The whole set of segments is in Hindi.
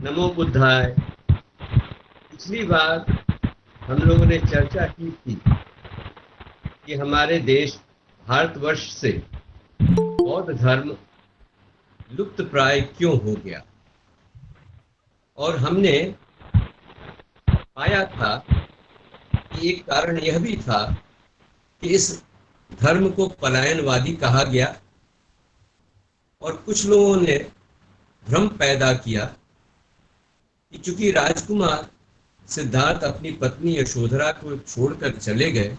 नमो बुद्धाय। पिछली बार हम लोगों ने चर्चा की थी कि हमारे देश भारतवर्ष से बौद्ध धर्म लुप्त प्राय क्यों हो गया, और हमने पाया था कि एक कारण यह भी था कि इस धर्म को पलायनवादी कहा गया और कुछ लोगों ने भ्रम पैदा किया कि चूंकि राजकुमार सिद्धार्थ अपनी पत्नी यशोधरा को छोड़कर चले गए,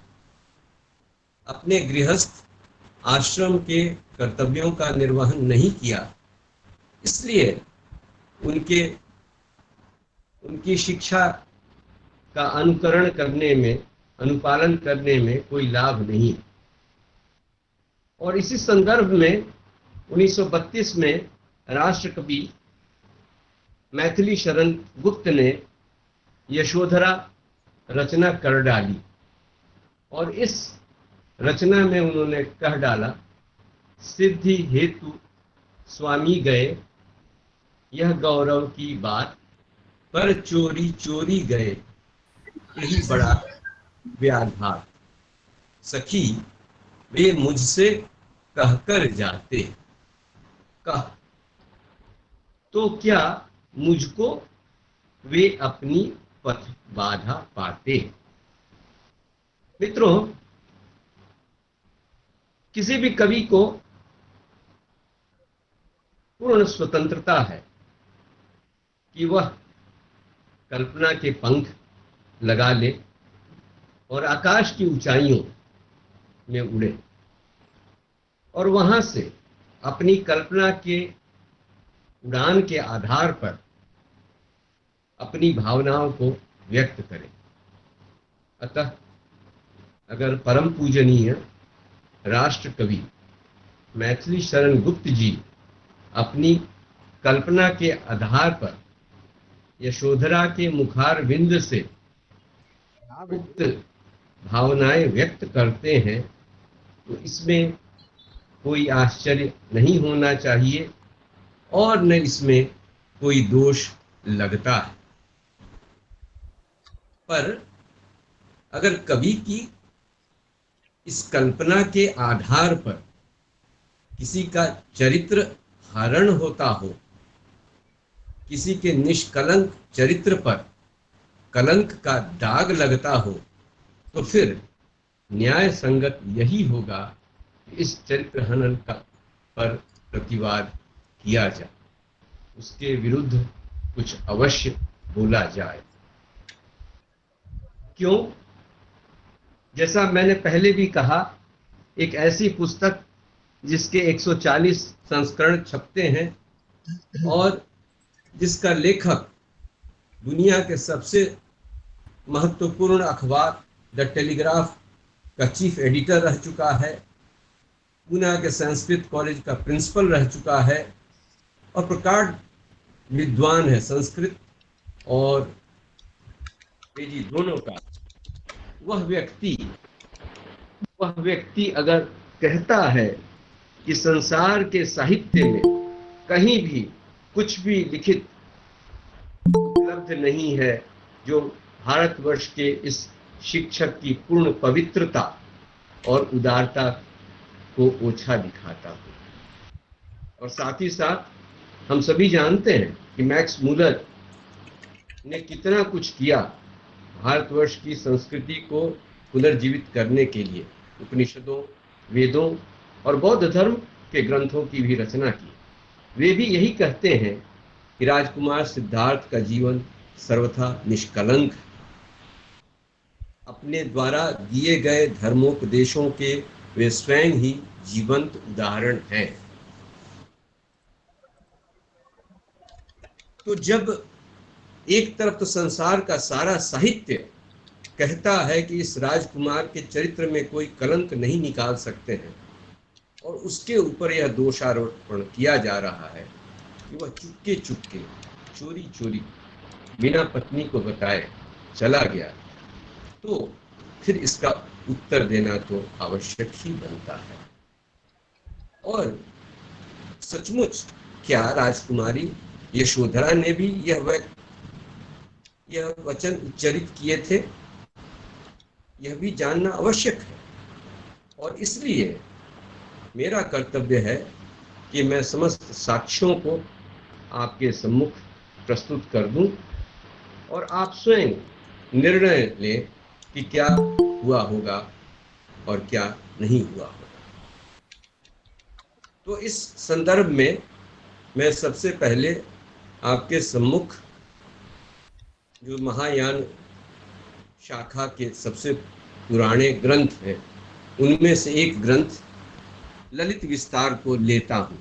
अपने गृहस्थ आश्रम के कर्तव्यों का निर्वहन नहीं किया, इसलिए उनके उनकी शिक्षा का अनुकरण करने में, अनुपालन करने में कोई लाभ नहीं। और इसी संदर्भ में 1932 में राष्ट्रकवि मैथिली शरण गुप्त ने यशोधरा रचना कर डाली, और इस रचना में उन्होंने कह डाला, सिद्धि हेतु स्वामी गए, यह गौरव की बात, पर चोरी चोरी गए, यही बड़ा व्याघात। सखी वे मुझसे कहकर जाते, कह तो क्या मुझको वे अपनी पथ बाधा पाते। मित्रों, किसी भी कवि को पूर्ण स्वतंत्रता है कि वह कल्पना के पंख लगा ले और आकाश की ऊंचाइयों में उड़े, और वहां से अपनी कल्पना के उड़ान के आधार पर अपनी भावनाओं को व्यक्त करें। अतः अगर परम पूजनीय राष्ट्र कवि मैथिली शरण गुप्त जी अपनी कल्पना के आधार पर यशोधरा के मुखार विंद से उक्त भावनाएं व्यक्त करते हैं, तो इसमें कोई आश्चर्य नहीं होना चाहिए और न इसमें कोई दोष लगता है। पर अगर कवि की इस कल्पना के आधार पर किसी का चरित्र हरण होता हो, किसी के निष्कलंक चरित्र पर कलंक का दाग लगता हो, तो फिर न्याय संगत यही होगा कि इस चरित्र हनन का पर प्रतिवाद किया जाए, उसके विरुद्ध कुछ अवश्य बोला जाए। क्यों? जैसा मैंने पहले भी कहा, एक ऐसी पुस्तक जिसके 140 संस्करण छपते हैं और जिसका लेखक दुनिया के सबसे महत्वपूर्ण अखबार द टेलीग्राफ का चीफ एडिटर रह चुका है, पूना के संस्कृत कॉलेज का प्रिंसिपल रह चुका है और प्रकांड विद्वान है संस्कृत और अंग्रेजी दोनों का, वह व्यक्ति अगर कहता है कि संसार के साहित्य में कहीं भी कुछ भी लिखित उपलब्ध नहीं है जो भारतवर्ष के इस शिक्षक की पूर्ण पवित्रता और उदारता को ओछा दिखाता हो। और साथ ही साथ हम सभी जानते हैं कि मैक्स मूलर ने कितना कुछ किया भारतवर्ष की संस्कृति को पुनर्जीवित करने के लिए, उपनिषदों, वेदों और बौद्ध धर्म के ग्रंथों की भी रचना की। वे भी यही कहते हैं कि राजकुमार सिद्धार्थ का जीवन सर्वथा निष्कलंक है, अपने द्वारा दिए गए धर्मोपदेशों के वे स्वयं ही जीवंत उदाहरण हैं। तो जब एक तरफ तो संसार का सारा साहित्य कहता है कि इस राजकुमार के चरित्र में कोई कलंक नहीं निकाल सकते हैं, और उसके ऊपर यह दोषारोपण किया जा रहा है कि वह चुपके चुपके, चोरी चोरी, बिना पत्नी को बताए चला गया, तो फिर इसका उत्तर देना तो आवश्यक ही बनता है। और सचमुच क्या राजकुमारी यशोधरा ने भी यह वचन उच्चरित किए थे, यह भी जानना आवश्यक है। और इसलिए मेरा कर्तव्य है कि मैं समस्त साक्ष्यों को आपके सम्मुख प्रस्तुत कर दूं और आप स्वयं निर्णय लें कि क्या हुआ होगा और क्या नहीं हुआ होगा। तो इस संदर्भ में मैं सबसे पहले आपके सम्मुख जो महायान शाखा के सबसे पुराने ग्रंथ हैं, उनमें से एक ग्रंथ ललित विस्तार को लेता हूं।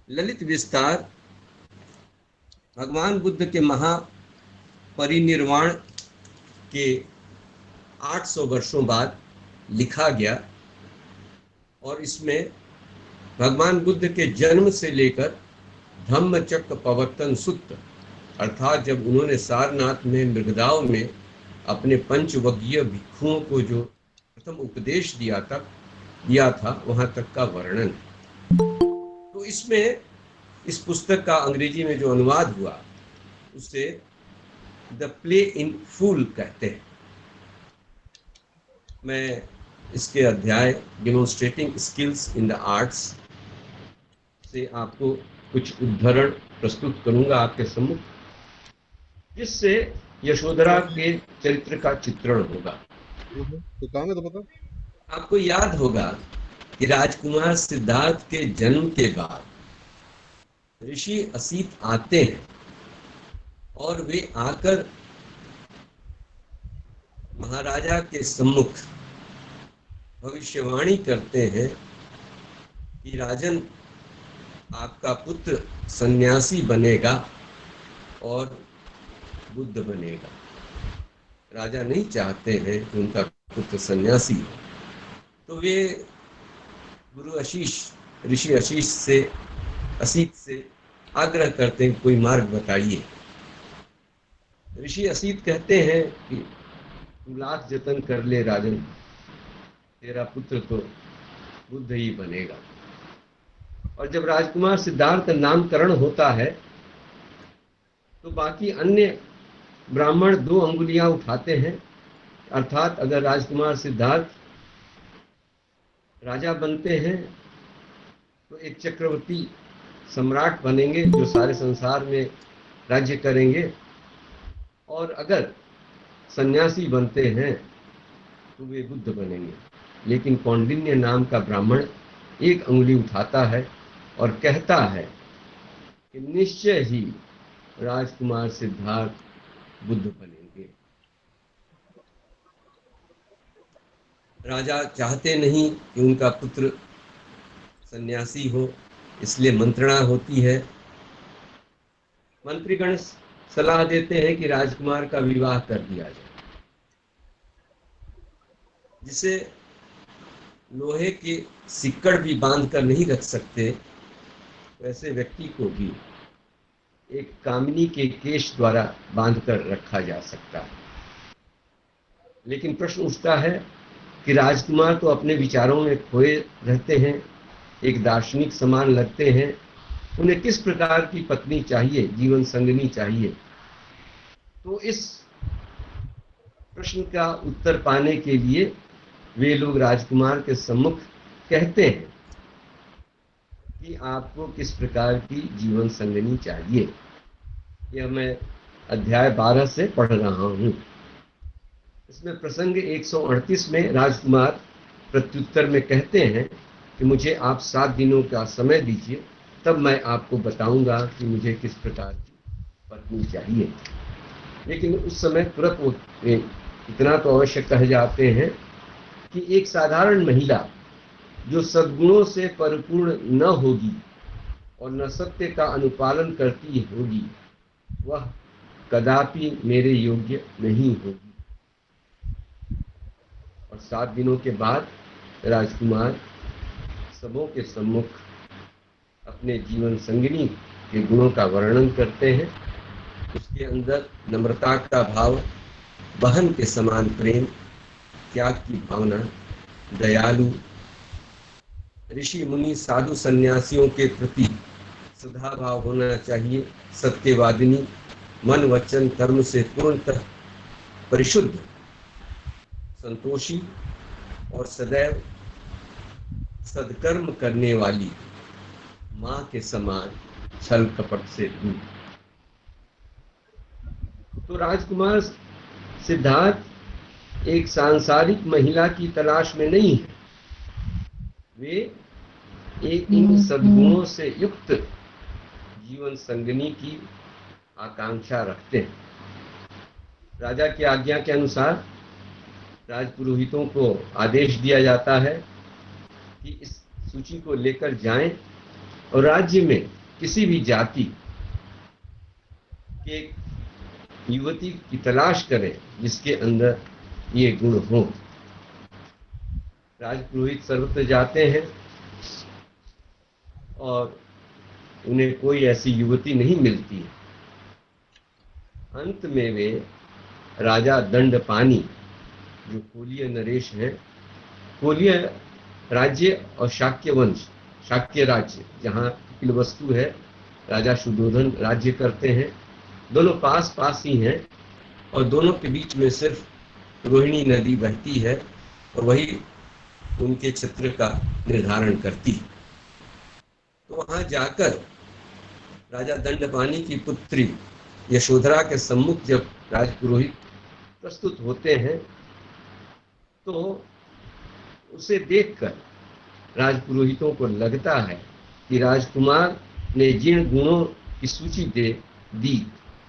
ललित विस्तार भगवान बुद्ध के महापरिनिर्वाण के 800 वर्षों बाद लिखा गया और इसमें भगवान बुद्ध के जन्म से लेकर धम्मचक्र प्रवर्तन सूत्र, अर्थात जब उन्होंने सारनाथ में मृगदाव में अपने पंचवज्ञीय भिक्षुओं को जो प्रथम उपदेश दिया था, वहां तक का वर्णन। तो इसमें इस पुस्तक का अंग्रेजी में जो अनुवाद हुआ उसे द प्ले इन फूल कहते हैं। मैं इसके अध्याय demonstrating skills in the arts से आपको कुछ उद्धरण प्रस्तुत करूंगा आपके सम्मुख, जिससे यशोधरा के चरित्र का चित्रण होगा। तो कहांगे तो बता। आपको याद होगा कि राजकुमार सिद्धार्थ के जन्म के बाद ऋषि असीत आते हैं और वे आकर महाराजा के सम्मुख भविष्यवाणी करते हैं कि राजन, आपका पुत्र सन्यासी बनेगा और बुद्ध बनेगा। राजा नहीं चाहते हैं कि उनका पुत्र सन्यासी हो, तो वे गुरु ऋषि असीत से आग्रह करते हैं कोई मार्ग बताइए। ऋषि असीत कहते हैं कि तू लाख जतन कर ले राजन, तेरा पुत्र तो बुद्ध ही बनेगा। और जब राजकुमार सिद्धार्थ का नामकरण होता है तो बाकी अन्य ब्राह्मण 2 अंगुलियां उठाते हैं, अर्थात अगर राजकुमार सिद्धार्थ राजा बनते हैं तो एक चक्रवर्ती सम्राट बनेंगे जो सारे संसार में राज्य करेंगे, और अगर सन्यासी बनते हैं तो वे बुद्ध बनेंगे। लेकिन कौंडिन्य नाम का ब्राह्मण 1 अंगुली उठाता है और कहता है कि निश्चय ही राजकुमार सिद्धार्थ बुद्ध बनेंगे। राजा चाहते नहीं कि उनका पुत्र सन्यासी हो, इसलिए मंत्रणा होती है। मंत्रीगण सलाह देते हैं कि राजकुमार का विवाह कर दिया जाए। जिसे लोहे के सिक्कड़ भी बांध कर नहीं रख सकते, वैसे व्यक्ति को भी एक कामिनी के केश द्वारा बांधकर रखा जा सकता है। लेकिन प्रश्न उठता है कि राजकुमार तो अपने विचारों में खोए रहते हैं, एक दार्शनिक समान लगते हैं, उन्हें किस प्रकार की पत्नी चाहिए, जीवन संगनी चाहिए। तो इस प्रश्न का उत्तर पाने के लिए वे लोग राजकुमार के सम्मुख कहते हैं कि आपको किस प्रकार की जीवन संगनी चाहिए। यह मैं अध्याय 12 से पढ़ रहा हूं। इसमें प्रसंग 138 में राजकुमार प्रत्युत्तर में कहते हैं कि मुझे आप 7 दिनों का समय दीजिए, तब मैं आपको बताऊंगा कि मुझे किस प्रकार की पत्नी चाहिए। लेकिन उस समय तुरंत इतना तो अवश्य कह जाते हैं कि एक साधारण महिला जो सद्गुणों से परिपूर्ण न होगी और न सत्य का अनुपालन करती होगी, वह कदापि मेरे योग्य नहीं होगी। और 7 दिनों के बाद राजकुमार सबों के सम्मुख अपने जीवन संगिनी के गुणों का वर्णन करते हैं। उसके अंदर नम्रता का भाव, बहन के समान प्रेम, त्याग की भावना, दयालु, ऋषि मुनि साधु सन्यासियों के प्रति सदा भाव होना चाहिए, सत्यवादिनी, मन वचन कर्म से पूर्णतः परिशुद्ध, संतोषी और सदैव सदकर्म करने वाली, माँ के समान छल कपट से दूर। तो राजकुमार सिद्धार्थ एक सांसारिक महिला की तलाश में नहीं है, वे एक इन सद्गुणों से युक्त जीवन संगनी की आकांक्षा रखते हैं। राजा की आज्ञा के अनुसार राजपुरोहितों को आदेश दिया जाता है कि इस सूची को लेकर जाएं और राज्य में किसी भी जाति के युवती की तलाश करें जिसके अंदर ये गुण हो। राजपुरोहित सर्वत्र जाते हैं और उन्हें कोई ऐसी युवती नहीं मिलती है। अंत में वे राजा दंडपानी, जो कोलीय नरेश हैं, कोलीय राज्य और शाक्य वंश, शाक्य राज्य जहाँ वस्तु है, राजा शुद्धोधन राज्य करते हैं। दोनों पास पास ही हैं और दोनों के बीच में सिर्फ रोहिणी नदी बहती है और वही उनके क्षेत्र का निर्धारण करती है। तो वहां जाकर राजा दंडपानी की पुत्री यशोधरा के सम्मुख जब राजपुरोहित प्रस्तुत होते हैं तो उसे देखकर राजपुरोहितों को लगता है कि राजकुमार ने जिन गुणों की सूची दे दी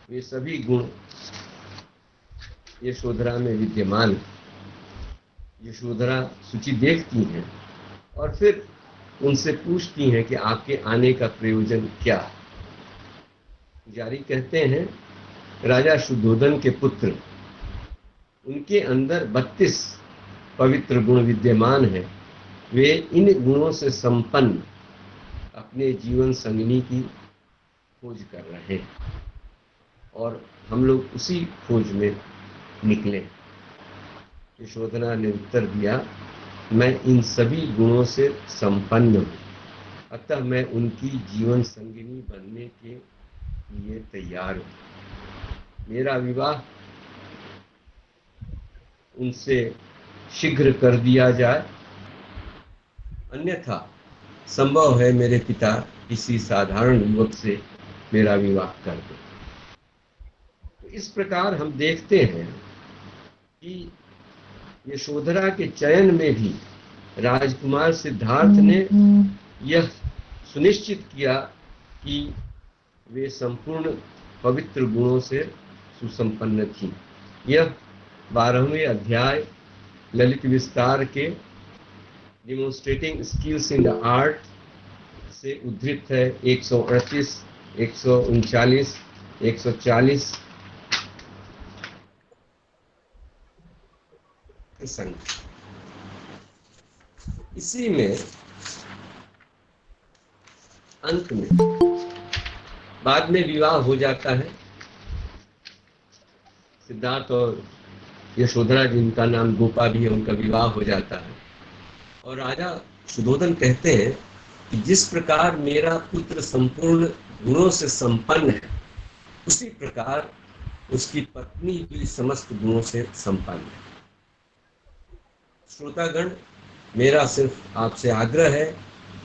वे सभी गुण यशोधरा में विद्यमान हैं। यशोधरा सूची देखती हैं और फिर उनसे पूछती हैं कि आपके आने का प्रयोजन क्या है। पुजारी कहते हैं, राजा शुद्धोधन के पुत्र, उनके अंदर 32 पवित्र गुण विद्यमान हैं। वे इन गुणों से संपन्न अपने जीवन संगिनी की खोज कर रहे हैं और हम लोग उसी खोज में निकले। यशोधरा ने उत्तर दिया, मैं इन सभी गुणों से संपन्न हूँ, अतः मैं उनकी जीवन संगिनी बनने के लिए तैयार हूँ। मेरा विवाह उनसे शीघ्र कर दिया जाए, अन्यथा संभव है मेरे पिता किसी साधारण युवक से मेरा विवाह कर दें। तो इस प्रकार हम देखते हैं कि यशोधरा के चयन में भी राजकुमार सिद्धार्थ ने यह सुनिश्चित किया कि वे संपूर्ण पवित्र गुणों से सुसंपन्न थी। यह 12वें अध्याय ललित विस्तार के डिमोन्स्ट्रेटिंग स्किल्स इन द आर्ट से उद्धृत है। 138, 139, 140 संख्या। इसी में अंत में बाद में विवाह हो जाता है। सिद्धार्थ और यशोधरा, जिनका नाम गोपा भी है, उनका विवाह हो जाता है और राजा शुद्धोधन कहते हैं कि जिस प्रकार मेरा पुत्र संपूर्ण गुणों से संपन्न है, उसी प्रकार उसकी पत्नी भी समस्त गुणों से संपन्न है। श्रोतागण, मेरा सिर्फ आपसे आग्रह है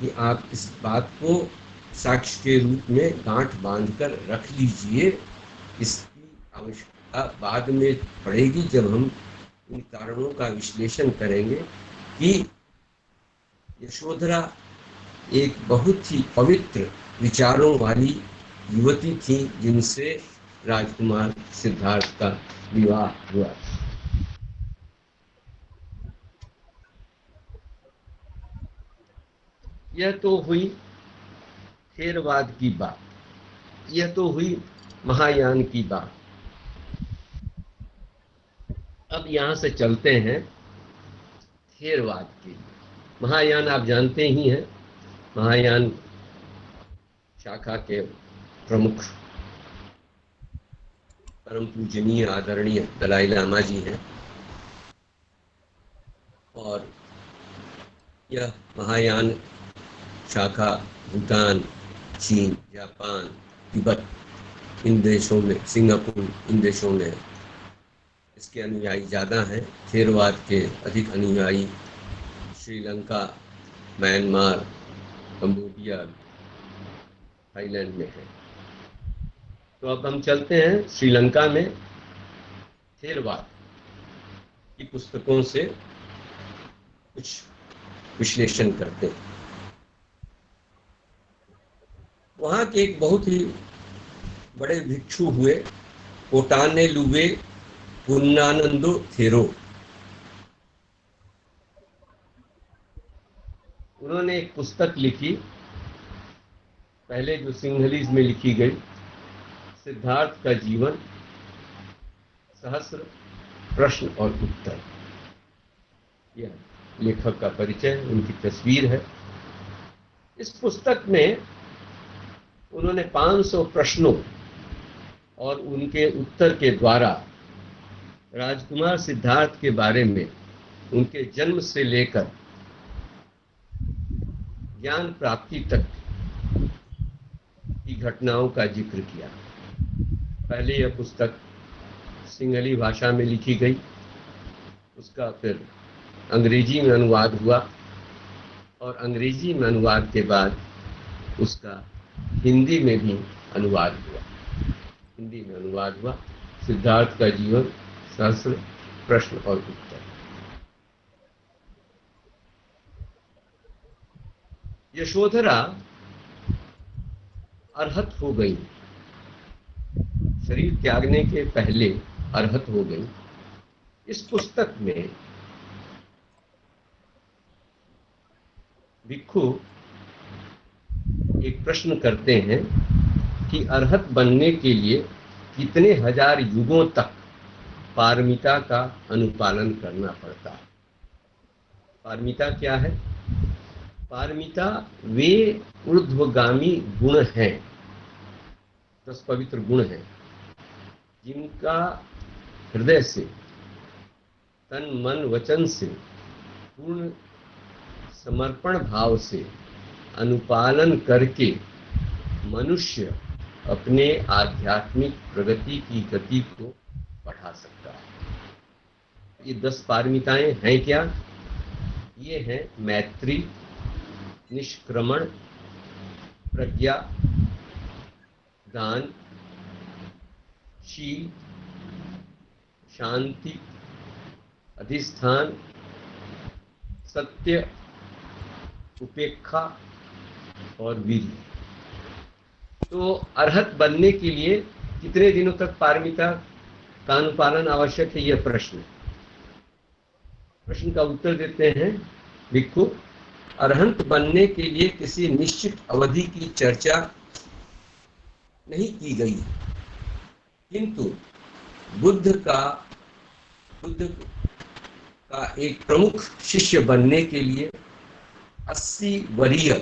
कि आप इस बात को साक्ष्य के रूप में गांठ बांधकर रख लीजिए। इसकी आवश्यकता बाद में पड़ेगी जब हम इन कारणों का विश्लेषण करेंगे कि यशोधरा एक बहुत ही पवित्र विचारों वाली युवती थी जिनसे राजकुमार सिद्धार्थ का विवाह हुआ। यह तो हुई थेरवाद की बात, यह तो हुई महायान की बात। अब यहां से चलते हैं थेरवाद के। महायान आप जानते ही हैं, महायान शाखा के प्रमुख परम पूजनीय आदरणीय दलाई लामा जी हैं और यह महायान शाखा भूटान, चीन, जापान, तिब्बत, इन देशों में, सिंगापुर, इन देशों में इसके अनुयायी ज़्यादा हैं। थेरवाद के अधिक अनुयायी श्रीलंका, म्यांमार, कंबोडिया, थाईलैंड में हैं। तो अब हम चलते हैं श्रीलंका में थेरवाद की पुस्तकों से कुछ विश्लेषण करते हैं। वहाँ के एक बहुत ही बड़े भिक्षु हुए कोटानेलुवे पुन्नानंदो थेरो। उन्होंने एक पुस्तक लिखी, पहले जो सिंहलीज में लिखी गई, सिद्धार्थ का जीवन, सहस्र प्रश्न और उत्तर। यह लेखक का परिचय, उनकी तस्वीर है। इस पुस्तक में उन्होंने 500 प्रश्नों और उनके उत्तर के द्वारा राजकुमार सिद्धार्थ के बारे में, उनके जन्म से लेकर ज्ञान प्राप्ति तक की घटनाओं का जिक्र किया। पहले यह पुस्तक सिंहली भाषा में लिखी गई, उसका फिर अंग्रेजी में अनुवाद हुआ और अंग्रेजी में अनुवाद के बाद उसका हिंदी में भी अनुवाद हुआ। हिंदी में अनुवाद हुआ सिद्धार्थ का जीवन, सहस्र प्रश्न और उत्तर। यशोधरा अरहत हो गई, शरीर त्यागने के पहले अरहत हो गई। इस पुस्तक में भिक्षु एक प्रश्न करते हैं कि अरहत बनने के लिए कितने हजार युगों तक पारमिता का अनुपालन करना पड़ता है। पारमिता क्या है? पारमिता वे ऊर्ध्वगामी गुण हैं, 10 पवित्र गुण हैं, जिनका हृदय से, तन मन वचन से, पूर्ण समर्पण भाव से अनुपालन करके मनुष्य अपने आध्यात्मिक प्रगति की गति को बढ़ा सकता है। ये 10 पारमिताएं हैं क्या? ये हैं मैत्री, निष्क्रमण, प्रज्ञा, दान, शील, शांति, अधिष्ठान, सत्य, उपेक्षा और वीर्य। तो अरहत बनने के लिए कितने दिनों तक पारमिता का अनुपालन आवश्यक है? यह प्रश्न का उत्तर देते हैं भिक्षु। अरहंत बनने के लिए किसी निश्चित अवधि की चर्चा नहीं की गई, किंतु बुद्ध का एक प्रमुख शिष्य बनने के लिए 80 वरीय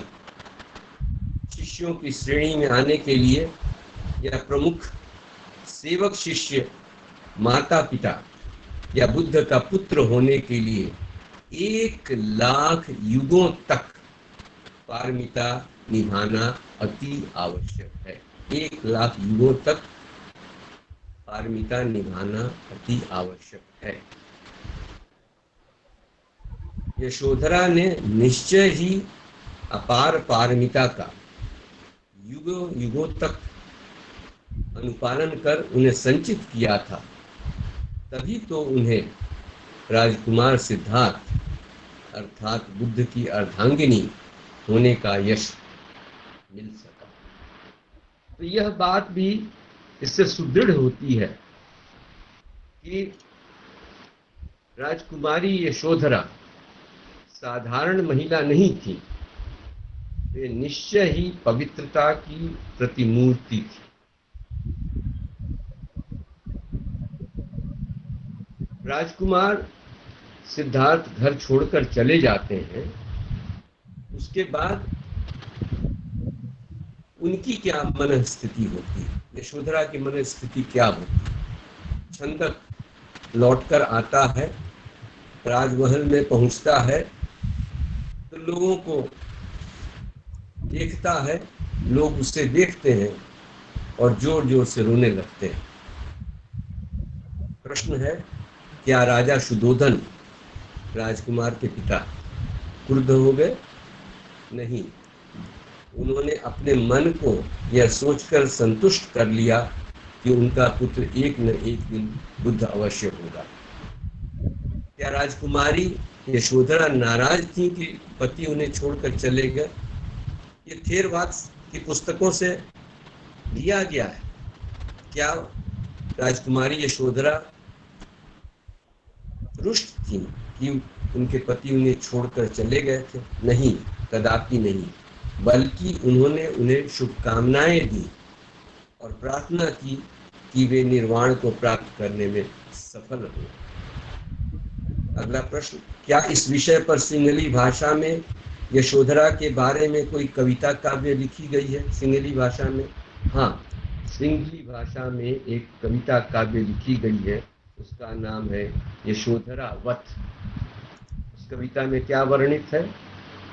शिष्यों की श्रेणी में आने के लिए या प्रमुख सेवक शिष्य माता पिता या बुद्ध का पुत्र होने के लिए 1,00,000 युगों तक पारमिता निभाना अति आवश्यक है। 1,00,000 युगों तक पारमिता निभाना अति आवश्यक है। यशोधरा ने निश्चय ही अपार पारमिता का युगों युगों तक अनुपालन कर उन्हें संचित किया था, तभी तो उन्हें राजकुमार सिद्धार्थ अर्थात बुद्ध की अर्धांगिनी होने का यश मिल सका। तो यह बात भी इससे सुदृढ़ होती है कि राजकुमारी यशोधरा साधारण महिला नहीं थी, वे निश्चय ही पवित्रता की प्रतिमूर्ति थी। राजकुमार सिद्धार्थ घर छोड़कर चले जाते हैं, उसके बाद उनकी क्या मन स्थिति होती है, यशोधरा की मन स्थिति क्या होती है? छंदक लौटकर आता है, राजमहल में पहुंचता है, तो लोगों को देखता है, लोग उसे देखते हैं और जोर जोर से रोने लगते हैं। प्रश्न है, क्या राजा शुद्धोधन, राजकुमार के पिता, क्रुद्ध हो गए? नहीं, उन्होंने अपने मन को यह सोचकर संतुष्ट कर लिया कि उनका पुत्र एक न एक दिन बुद्ध अवश्य होगा। क्या राजकुमारी यशोधरा नाराज थी कि पति उन्हें छोड़कर चले गए? ये थेरवाद की पुस्तकों से लिया गया है। क्या राजकुमारी यशोधरा रुष्ट थी कि उनके पति उन्हें छोड़कर चले गए थे? नहीं, कदापि नहीं, बल्कि उन्होंने उन्हें शुभकामनाएं दी और प्रार्थना की कि वे निर्वाण को प्राप्त करने में सफल हो। अगला प्रश्न, क्या इस विषय पर सिंहली भाषा में यशोधरा के बारे में कोई कविता काव्य लिखी गई है? सिंहली भाषा में? हाँ, सिंहली भाषा में एक कविता काव्य लिखी गई है, उसका नाम है यशोधरा वत। उस कविता में क्या वर्णित है?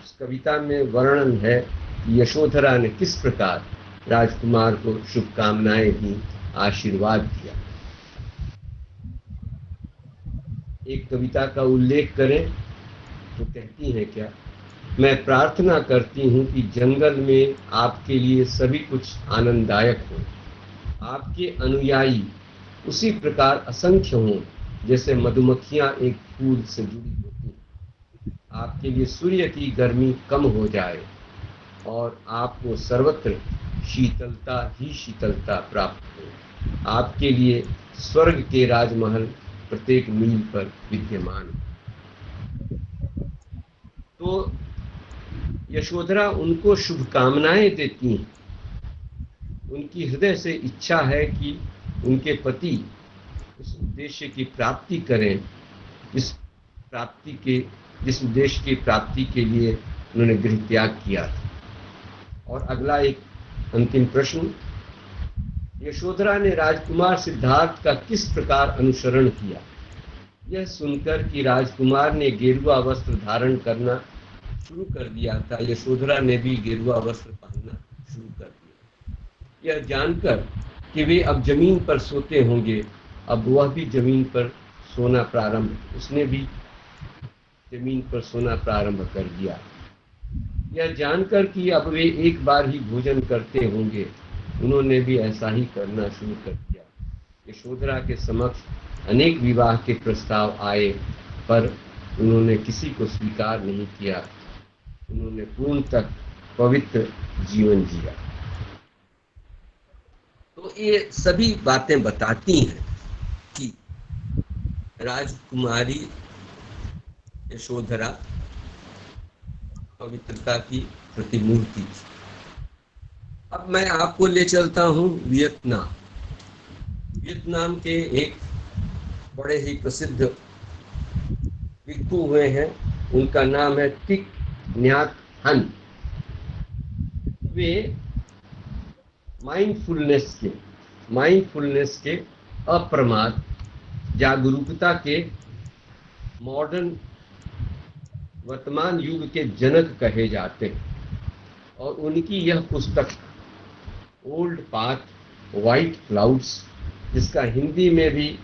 उस कविता में वर्णन है कि यशोधरा ने किस प्रकार राजकुमार को शुभकामनाएं दी, आशीर्वाद दिया। एक कविता का उल्लेख करें तो कहती हैं क्या, मैं प्रार्थना करती हूँ कि जंगल में आपके लिए सभी कुछ आनंददायक हो, आपके अनुयायी उसी प्रकार असंख्य हों जैसे मधुमक्खियां एक फूल से जुड़ी होती हैं। आपके लिए सूर्य की गर्मी कम हो जाए और आपको सर्वत्र शीतलता ही शीतलता प्राप्त हो। आपके लिए स्वर्ग के राजमहल प्रत्येक मील पर विद्यमान हो। तो यशोधरा उनको शुभकामनाएं देती हैं। उनकी हृदय से इच्छा है कि उनके पति उस उद्देश्य की प्राप्ति करें, जिस उद्देश्य की प्राप्ति के लिए उन्होंने गृह त्याग किया था। और अगला एक अंतिम प्रश्न, यशोधरा ने राजकुमार सिद्धार्थ का किस प्रकार अनुसरण किया? यह सुनकर कि राजकुमार ने गेरुआ वस्त्र धारण करना शुरू कर दिया था, यशोधरा ने भी गेरुआ वस्त्र पहनना शुरू कर दिया। यह जानकर कि वे अब जमीन पर सोते होंगे, अब वह भी जमीन पर सोना प्रारंभ उसने भी जमीन पर सोना प्रारंभ कर दिया। यह जानकर कि अब वे एक बार ही भोजन करते होंगे, उन्होंने भी ऐसा ही करना शुरू कर दिया। यशोधरा के समक्ष अनेक विवाह के प्रस्ताव आए, पर उन्होंने किसी को स्वीकार नहीं किया। उन्होंने पूर्णतः पवित्र जीवन जिया। तो ये सभी बातें बताती हैं कि राजकुमारी यशोधरा पवित्रता की प्रतिमूर्ति थी। अब मैं आपको ले चलता हूं वियतनाम। वियतनाम के एक बड़े ही प्रसिद्ध भिक्षु हुए हैं, उनका नाम है थिक न्यात हन। वे माइंडफुलनेस के अप्रमाद जागरूकता के मॉडर्न वर्तमान युग के जनक कहे जाते हैं। और उनकी यह पुस्तक ओल्ड पाथ व्हाइट क्लाउड्स, जिसका हिंदी में भी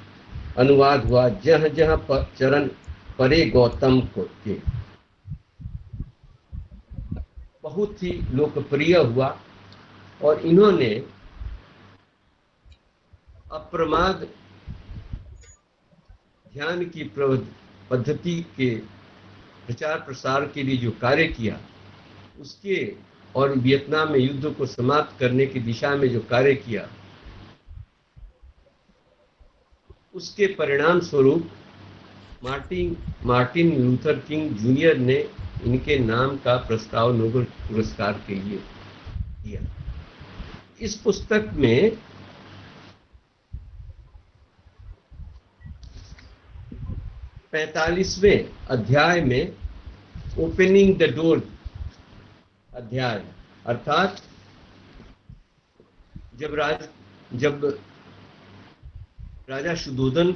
अनुवाद हुआ जह जह चरण परे गौतम को के, बहुत ही लोकप्रिय हुआ। और इन्होंने अप्रमाद ध्यान की पद्धति के प्रचार प्रसार के लिए जो कार्य किया, उसके और वियतनाम में युद्ध को समाप्त करने की दिशा में जो कार्य किया, उसके परिणाम स्वरूप मार्टिन लूथर किंग जूनियर ने इनके नाम का प्रस्ताव नोबेल पुरस्कार के लिए दिया। इस पुस्तक में 45वें अध्याय में ओपनिंग द डोर अध्याय, अर्थात जब राजा शुद्धोधन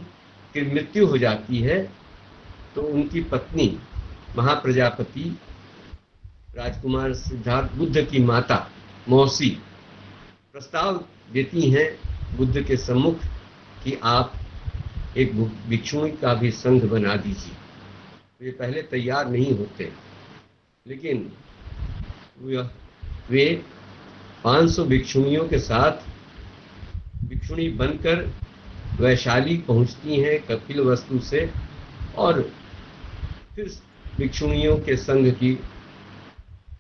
की मृत्यु हो जाती है तो उनकी पत्नी महाप्रजापति राजकुमार सिद्धार्थ बुद्ध की माता मौसी प्रस्ताव देती हैं बुद्ध के सम्मुख कि आप एक भिक्षुणी का भी संघ बना दीजिए। वे पहले तैयार नहीं होते, लेकिन वे 500 भिक्षुणियों के साथ भिक्षुणी बनकर वैशाली पहुंचती हैं कपिलवस्तु से, और फिर भिक्षुणियों के संघ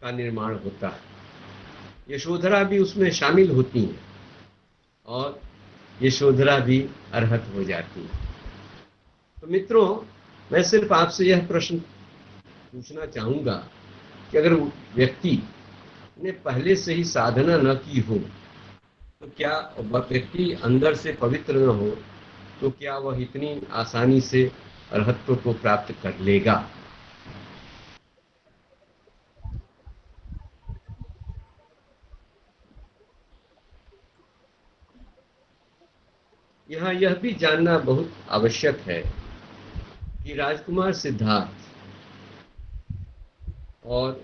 का निर्माण होता है। यशोधरा भी उसमें शामिल होती हैं और यशोधरा भी अरहत हो जाती हैं। तो मित्रों, मैं सिर्फ आपसे यह प्रश्न पूछना चाहूंगा कि अगर व्यक्ति ने पहले से ही साधना न की हो, तो क्या व्यक्ति अंदर से पवित्र न हो, तो क्या वह इतनी आसानी से अरहत्व को प्राप्त कर लेगा? यहाँ यह भी जानना बहुत आवश्यक है कि राजकुमार सिद्धार्थ और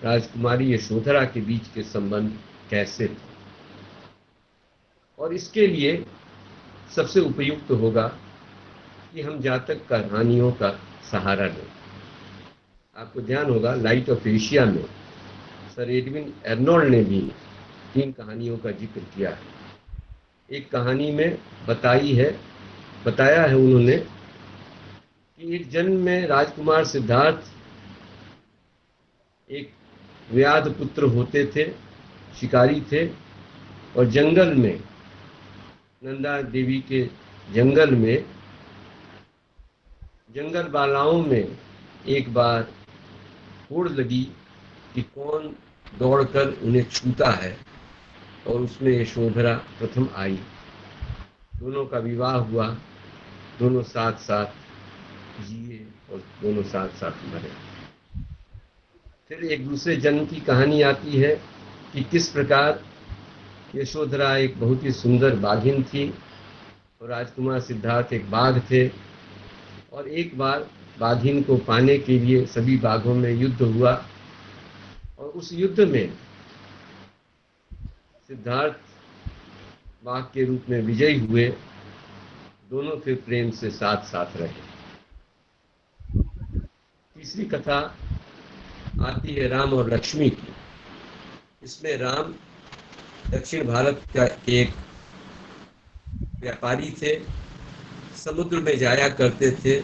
राजकुमारी यशोधरा के बीच के संबंध कैसे थे, और इसके लिए सबसे उपयुक्त होगा कि हम जातक कहानियों का सहारा लें। आपको ध्यान होगा, लाइट ऑफ एशिया में सर एडविन एर्नोल्ड ने भी 3 कहानियों का जिक्र किया है। एक कहानी में बताया है उन्होंने कि एक जन्म में राजकुमार सिद्धार्थ एक व्याध पुत्र होते थे, शिकारी थे, और जंगल में, नंदा देवी के जंगल में, जंगल बालाओं में एक बार होड़ लगी कि कौन दौड़कर उन्हें छूता है, और उसमें यशोधरा प्रथम आई। दोनों का विवाह हुआ, दोनों साथ साथ जिए और दोनों साथ साथ मरे। फिर एक दूसरे जन्म की कहानी आती है कि किस प्रकार यशोधरा एक बहुत ही सुंदर बाघिन थी और राजकुमार सिद्धार्थ एक बाघ थे, और एक बार बाघिन को पाने के लिए सभी बाघों में युद्ध हुआ, और उस युद्ध में सिद्धार्थ बाघ के रूप में विजयी हुए। दोनों फिर प्रेम से साथ साथ रहे। तीसरी कथा आती है राम और लक्ष्मी की। इसमें राम दक्षिण भारत का एक व्यापारी थे, समुद्र में जाया करते थे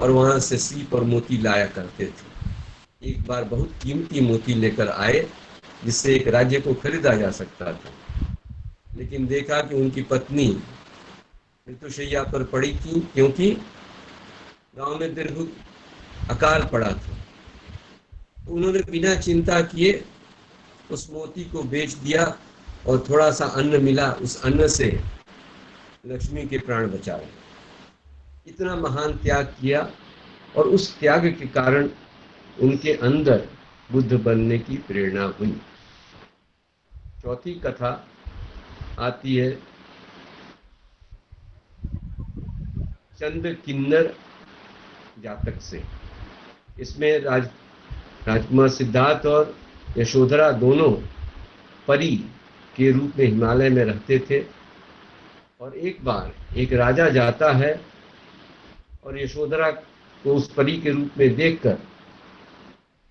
और वहां से सीप और मोती लाया करते थे। एक बार बहुत कीमती मोती लेकर आए जिससे एक राज्य को खरीदा जा सकता था, लेकिन देखा कि उनकी पत्नी मृत्युशैया पर पड़ी थी, क्योंकि गांव में दीर्घ अकाल पड़ा था। तो उन्होंने बिना चिंता किए उस मोती को बेच दिया, और थोड़ा सा अन्न मिला, उस अन्न से लक्ष्मी के प्राण बचाए। इतना महान त्याग किया, और उस त्याग के कारण उनके अंदर बुद्ध बनने की प्रेरणा हुई। चौथी कथा आती है चंद किन्नर जातक से। इसमें राजकुमार सिद्धार्थ और यशोधरा दोनों परी के रूप में हिमालय में रहते थे, और एक बार एक राजा जाता है और यशोधरा को उस परी के रूप में देखकर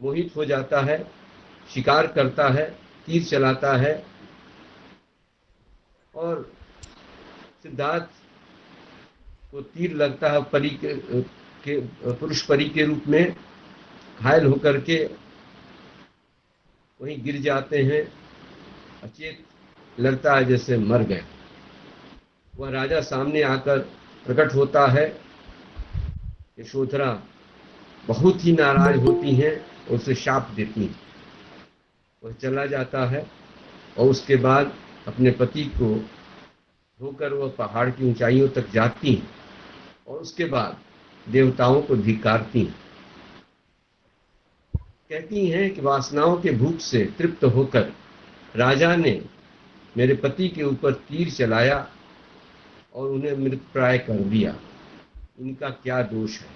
मोहित हो जाता है, शिकार करता है, तीर चलाता है, और सिद्धार्थ को तीर लगता है पुरुष परी के रूप में, घायल होकर के वहीं गिर जाते हैं, अचेत लगता है जैसे मर गए। वह राजा सामने आकर प्रकट होता है। यशोधरा बहुत ही नाराज होती हैं और उसे शाप देती हैं। वह चला जाता है और उसके बाद अपने पति को धोकर वह पहाड़ की ऊंचाइयों तक जाती हैं, और उसके बाद देवताओं को धिक्कारती हैं। कहती हैं कि वासनाओं के भूख से तृप्त होकर राजा ने मेरे पति के ऊपर तीर चलाया और उन्हें मृतप्राय कर दिया। इनका क्या दोष है?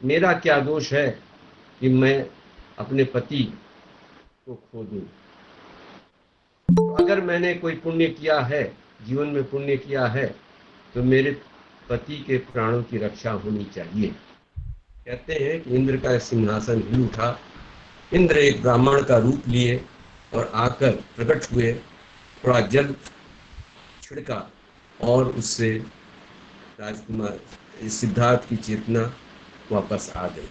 मेरा क्या दोष है कि मैं अपने पति को खो दूं। तो अगर मैंने कोई पुण्य किया है, जीवन में पुण्य किया है, तो मेरे पति के प्राणों की रक्षा होनी चाहिए। कहते हैं कि इंद्र का सिंहासन हिल उठा। इंद्र एक ब्राह्मण का रूप लिए और आकर प्रकट हुए, थोड़ा जल छिड़का और उससे राजकुमार सिद्धार्थ की चेतना वापस आ गई।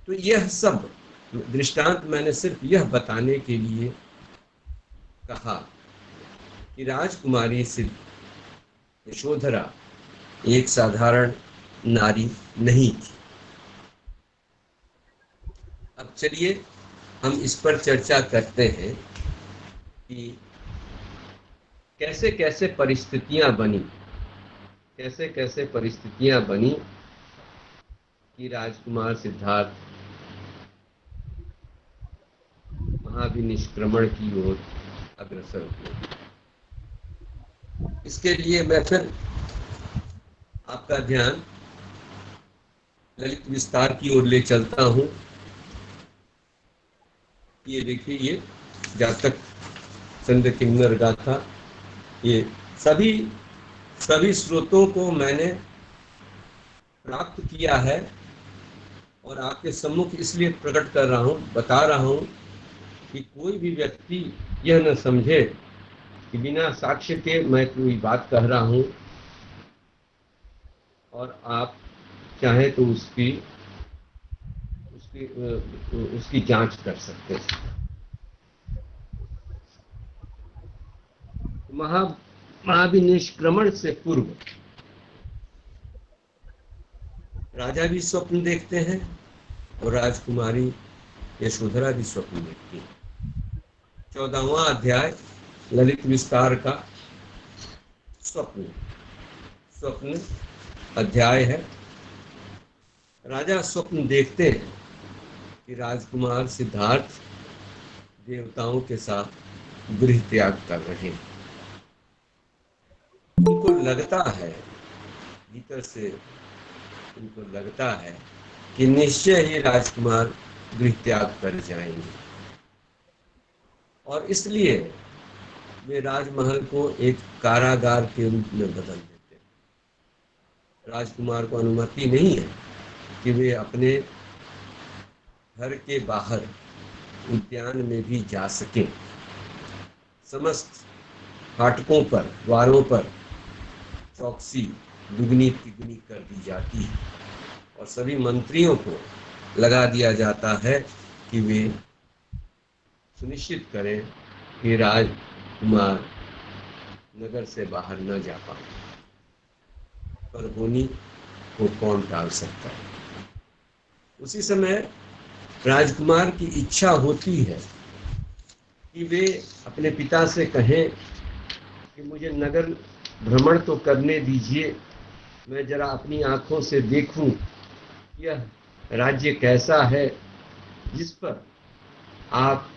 तो यह सब दृष्टांत मैंने सिर्फ यह बताने के लिए कहा कि राजकुमारी यशोधरा एक साधारण नारी नहीं थी। अब चलिए हम इस पर चर्चा करते हैं कि कैसे कैसे परिस्थितियां बनी कि राजकुमार सिद्धार्थ महाविनिष्क्रमण की ओर अग्रसर हुए। इसके लिए मैं फिर आपका ध्यान ललित विस्तार की ओर ले चलता हूं। ये देखिए, ये जातक चंद्र किन्नर गाथा, ये सभी स्रोतों को मैंने प्राप्त किया है और आपके सम्मुख इसलिए प्रकट कर रहा हूं, बता रहा हूं कि कोई भी व्यक्ति यह न समझे कि बिना साक्ष्य के मैं कोई बात कह रहा हूं और आप चाहे तो उसकी जांच कर सकते हैं। महाविनिष्क्रमण से पूर्व राजा भी स्वप्न देखते हैं और राजकुमारी यशोधरा भी स्वप्न देखती है। 14वां अध्याय ललित विस्तार का स्वप्न अध्याय है। राजा स्वप्न देखते हैं कि राजकुमार सिद्धार्थ देवताओं के साथ गृह त्याग कर रहे हैं। उनको लगता है, भीतर से उनको लगता है कि निश्चय ही राजकुमार गृह त्याग कर जाएंगे और इसलिए वे राजमहल को एक कारागार के रूप में बदल देते हैं। राजकुमार को अनुमति नहीं है कि वे अपने घर के बाहर उद्यान में भी जा सकें। समस्त फाटकों पर, द्वारों पर चौकसी दुगनी तिगुनी कर दी जाती है और सभी मंत्रियों को लगा दिया जाता है कि वे सुनिश्चित करें कि राजकुमार नगर से बाहर न जा पाए। पर होनी को कौन टाल सकता है। उसी समय राजकुमार की इच्छा होती है कि वे अपने पिता से कहें कि मुझे नगर भ्रमण तो करने दीजिए, मैं जरा अपनी आंखों से देखूं यह राज्य कैसा है जिस पर आप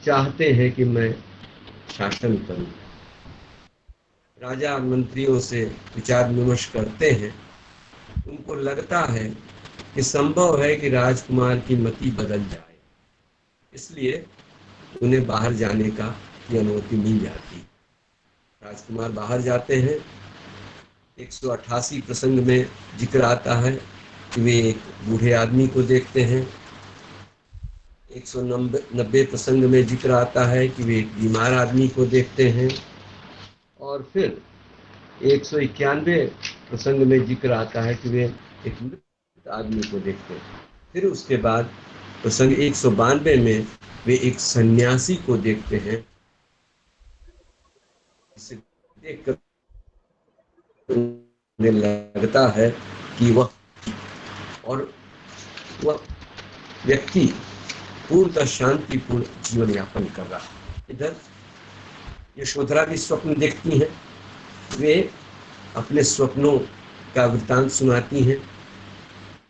चाहते हैं कि मैं शासन करूं। राजा मंत्रियों से विचार विमर्श करते हैं। उनको लगता है कि संभव है कि राजकुमार की मति बदल जाए, इसलिए उन्हें बाहर जाने की अनुमति मिल जाती। राजकुमार बाहर जाते हैं। 188 प्रसंग में जिक्र आता है कि वे एक बूढ़े आदमी को देखते हैं। 190 प्रसंग में जिक्र आता है कि वे एक बीमार आदमी को देखते हैं और फिर 191 प्रसंग में जिक्र आता है कि वे एक मृत आदमी को देखते हैं। फिर उसके बाद प्रसंग 192 में वे एक सन्यासी को देखते हैं। इसे देखकर उन्हें लगता है कि वह व्यक्ति पूर्णतः शांतिपूर्ण जीवन यापन कर रहा है। इधर यशोधरा भी स्वप्न देखती हैं। वे अपने स्वप्नों का वृत्तांत सुनाती हैं।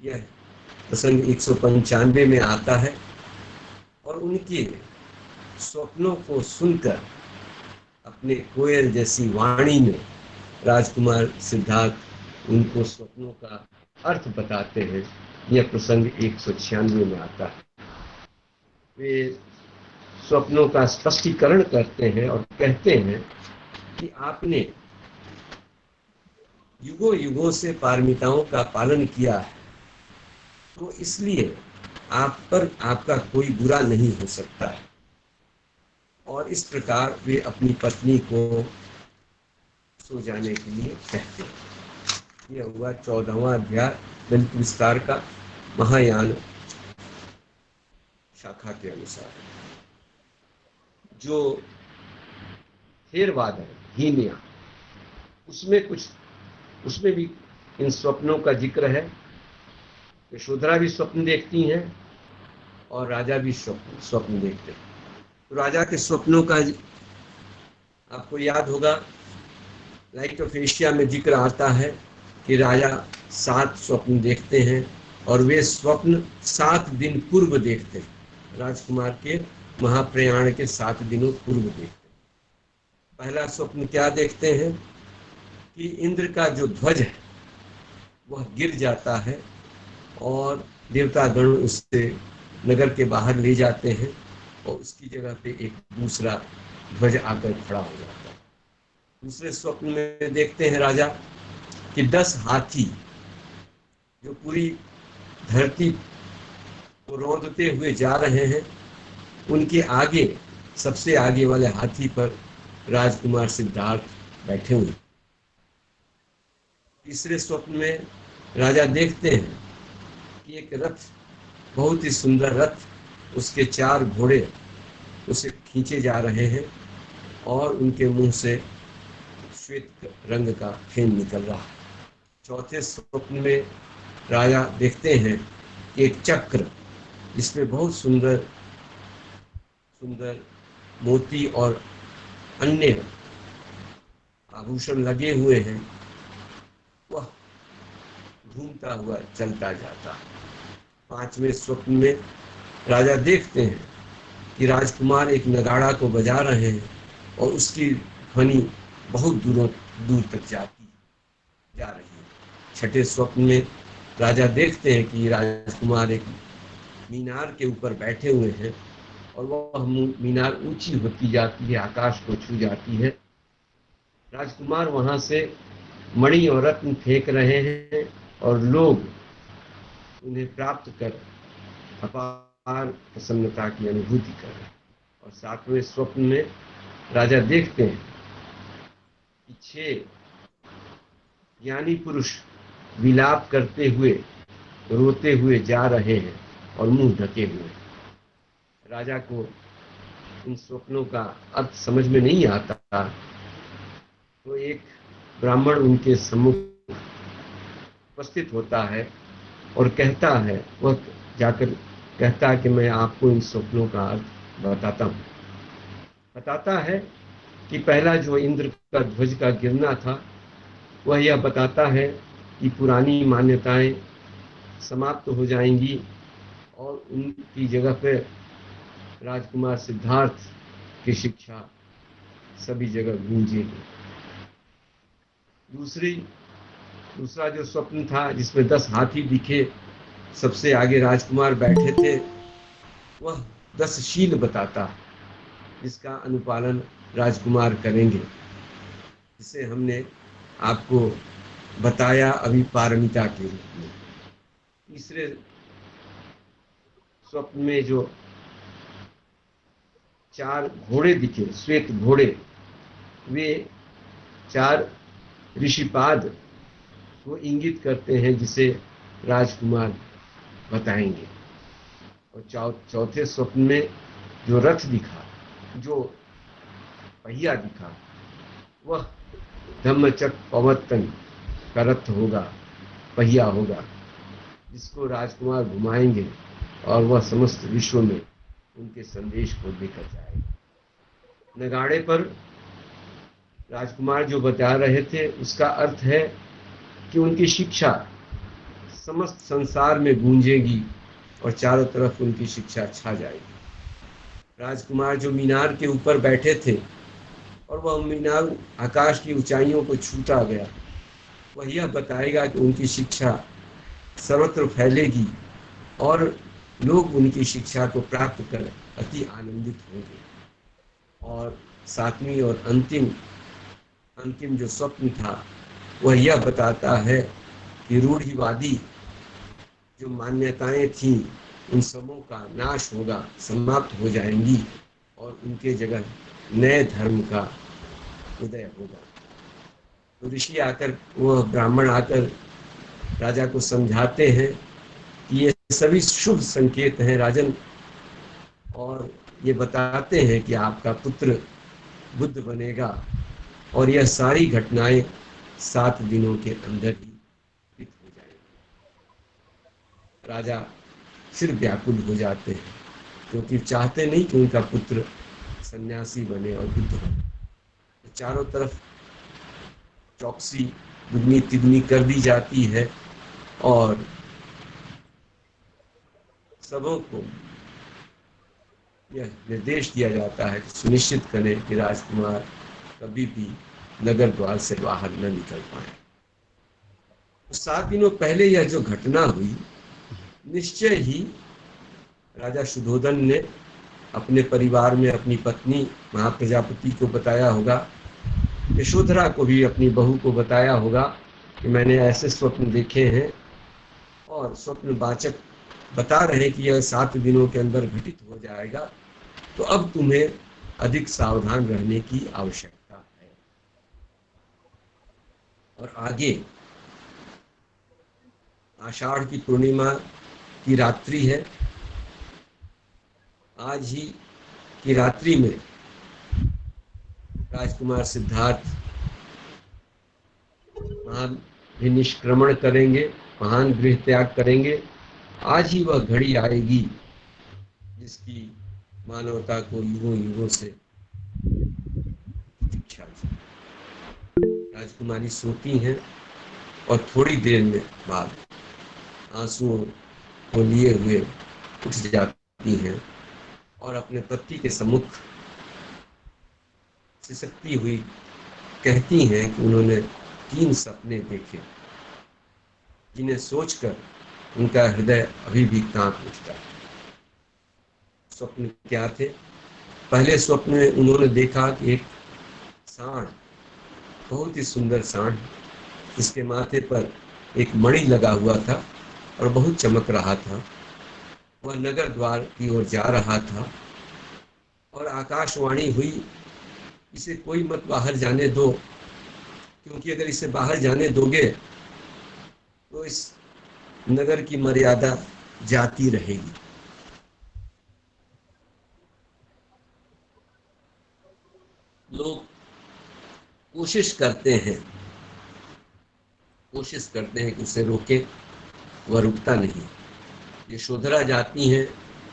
यह प्रसंग 195 में आता है और उनके स्वप्नों को सुनकर अपने कोयल जैसी वाणी में राजकुमार सिद्धार्थ उनको स्वप्नों का अर्थ बताते हैं। यह प्रसंग 196 में आता है। वे स्वप्नों का स्पष्टीकरण करते हैं और कहते हैं कि आपने युगों युगों से पारमिताओं का पालन किया है, तो इसलिए आप पर आपका कोई बुरा नहीं हो सकता है। और इस प्रकार वे अपनी पत्नी को सो जाने के लिए कहते हैं। यह हुआ 14वां अध्याय ललित विस्तार का महायान शाखा के अनुसार। जो थेरवाद है, हीनया, उसमें भी इन स्वप्नों का जिक्र है। यशोधरा भी स्वप्न देखती हैं और राजा भी स्वप्न देखते हैं। तो राजा के स्वप्नों का आपको याद होगा, लाइट ऑफ एशिया में जिक्र आता है कि राजा 7 स्वप्न देखते हैं और वे स्वप्न 7 दिन पूर्व देखते हैं। राजकुमार के महाप्रयाण के 7 दिनों पूर्व देखते हैं। पहला स्वप्न क्या देखते हैं कि इंद्र का जो ध्वज है वह गिर जाता है और देवतागण उससे नगर के बाहर ले जाते हैं और उसकी जगह पे एक दूसरा ध्वज आकर खड़ा हो जाता है। दूसरे स्वप्न में देखते हैं राजा कि 10 हाथी जो पूरी धरती को रौंदते हुए जा रहे हैं, उनके आगे सबसे आगे वाले हाथी पर राजकुमार सिद्धार्थ बैठे हुए। तीसरे स्वप्न में राजा देखते हैं कि एक रथ, बहुत ही सुंदर रथ, उसके 4 घोड़े उसे खींचे जा रहे हैं और उनके मुंह से श्वेत रंग का फेन निकल रहा है। चौथे स्वप्न में राजा देखते हैं कि एक चक्र जिसमें बहुत सुंदर सुंदर मोती और अन्य आभूषण लगे हुए हैं, वह घूमता हुआ चलता जाता है। 5वें स्वप्न में राजा देखते हैं कि राजकुमार एक नगाड़ा को बजा रहे हैं और उसकी ध्वनि बहुत दूर तक जा रही है। 6ठे स्वप्न में राजा देखते हैं कि राजकुमार एक मीनार के ऊपर बैठे हुए हैं और वह मीनार ऊंची होती जाती है, आकाश को छू जाती है। राजकुमार वहां से मणि और रत्न फेंक रहे हैं और लोग उन्हें प्राप्त कर अपार प्रसन्नता की अनुभूति कर रहे हैं। और 7वें स्वप्न में राजा देखते हैं कि 6 ज्ञानी पुरुष विलाप करते हुए, रोते हुए जा रहे हैं और मुंह ढके हुए। राजा को इन स्वप्नों का अर्थ समझ में नहीं आता, तो एक ब्राह्मण उनके सम्मुख उपस्थित होता है और कहता है, वह जाकर कहता है कि मैं आपको इन स्वप्नों का अर्थ बताता है कि पहला जो इंद्र का ध्वज का गिरना था, वह यह बताता है कि पुरानी मान्यताएं समाप्त हो जाएंगी और उनकी जगह पर राजकुमार सिद्धार्थ की शिक्षा सभी जगह गूंजेगी। दूसरा जो स्वप्न था जिसमें 10 हाथी दिखे, सबसे आगे राजकुमार बैठे थे, वह 10 शील बताता है जिसका अनुपालन राजकुमार करेंगे, जिसे हमने आपको बताया अभी पारमिता के रूप में। तीसरे स्वप्न में जो 4 घोड़े दिखे, श्वेत घोड़े, वे 4 ऋषिपाद को इंगित करते हैं जिसे राजकुमार बताएंगे। और चौथे स्वप्न में जो रथ दिखा, जो पहिया दिखा, वह धम्मचक्र पवर्तन का रथ होगा, पहिया होगा, जिसको राजकुमार घुमाएंगे और वह समस्त विश्व में उनके संदेश को लेकर जाएगा। नगाड़े पर राजकुमार जो बता रहे थे, उसका अर्थ है कि उनकी शिक्षा समस्त संसार में गूंजेगी और चारों तरफ उनकी शिक्षा छा जाएगी। राजकुमार जो मीनार के ऊपर बैठे थे और वह मीनार आकाश की ऊंचाइयों को छूता गया, वह यह बताएगा कि उनकी शिक्षा सर्वत्र फैलेगी और लोग उनकी शिक्षा को प्राप्त कर अति आनंदित होंगे। और सातवीं और अंतिम अंतिम जो स्वप्न था वह यह बताता है कि रूढ़िवादी जो मान्यताएं थीं उन सबों का नाश होगा, समाप्त हो जाएंगी और उनके जगह नए धर्म का उदय होगा। तो ऋषि आकर, वह ब्राह्मण आकर राजा को समझाते हैं कि ये सभी शुभ संकेत हैं राजन, और ये बताते हैं कि आपका पुत्र बुद्ध बनेगा और यह सारी घटनाएं 7 दिनों के अंदर ही हो जाएंगी। राजा फिर व्याकुल हो जाते हैं क्योंकि चाहते नहीं कि उनका पुत्र सन्यासी बने और बुद्ध बने। चारों तरफ चौकसी दुगनी तिगनी कर दी जाती है और सबों को यह निर्देश दिया जाता है कि सुनिश्चित करें कि राजकुमार कभी भी नगर द्वार से बाहर न निकल पाए। तो 7 दिनों पहले यह जो घटना हुई, निश्चय ही राजा शुद्धोधन ने अपने परिवार में अपनी पत्नी महाप्रजापति को बताया होगा, यशोधरा को भी अपनी बहू को बताया होगा कि मैंने ऐसे स्वप्न देखे हैं, और स्वप्न वाचक बता रहे हैं कि यह 7 दिनों के अंदर घटित हो जाएगा, तो अब तुम्हें अधिक सावधान रहने की आवश्यकता है। और आगे आषाढ़ की पूर्णिमा की रात्रि है। आज ही की रात्रि में राजकुमार सिद्धार्थ महान निष्क्रमण करेंगे, महान गृह त्याग करेंगे। आज ही वह घड़ी आएगी जिसकी मानवता को युगों युगों से प्रतीक्षा है। राजकुमारी सोती हैं और थोड़ी देर में बाद आंसुओं को लिए हुए उठ जाती हैं और अपने पति के सम्मुख सिसकती हुई कहती हैं कि उन्होंने 3 सपने देखे जिन्हें सोचकर उनका हृदय अभी भी कांप उठता है। स्वप्न क्या थे? पहले स्वप्न में उन्होंने देखा कि एक सांड, बहुत ही सुंदर सांड, जिसके माथे पर एक मणि लगा हुआ था और बहुत चमक रहा था, वह नगर द्वार की ओर जा रहा था और आकाशवाणी हुई, इसे कोई मत बाहर जाने दो, क्योंकि अगर इसे बाहर जाने दोगे तो इस नगर की मर्यादा जाती रहेगी। लोग कोशिश करते हैं कि उसे रोके, वह रुकता नहीं। यशोधरा जाती हैं,